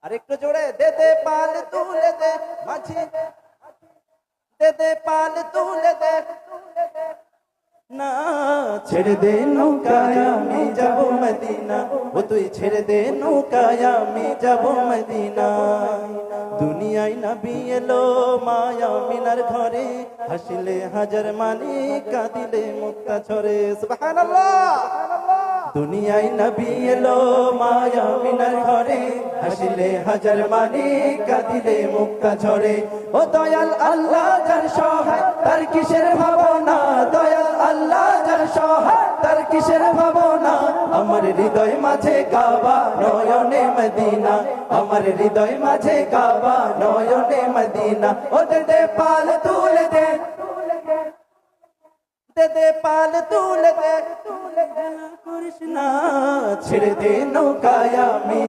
আরেকটু জোরে, দে দে পাল তুলে দে মাঝি, দে দে পাল তুলে দে না, ছেড়ে দে নৌকায় আমি যাব মদিনা, ও তুই ছেড়ে দে নৌকায় আমি যাব মদিনা। দুনিয়ায় নবী এলো মায়া মিনার ঘরে, হাসিলে হাজার মানি কাঁদিলে মুক্তা ঝরে। সুবহানাল্লাহ। দুনিয়ায় নবী এলো মায়া মিনার ঘরে, হাসিলে হাজার মানি কাঁদিলে মুক্তা ঝরে। ও দয়াল আল্লাহ যার সহায় তার কিসের ভাবনা, দয়াল আল্লাহ যার সহায় তার কিসের ভাবনা। আমার হৃদয় মাঝে কাবা নয়নে মদিনা, আমার হৃদয় মাঝে কাবা নয়নে মদিনা। ও দে দে পাল তুলে দে, দে দে পাল তুলে দে, করিস না ছেড়ে দে নৌকায় আমি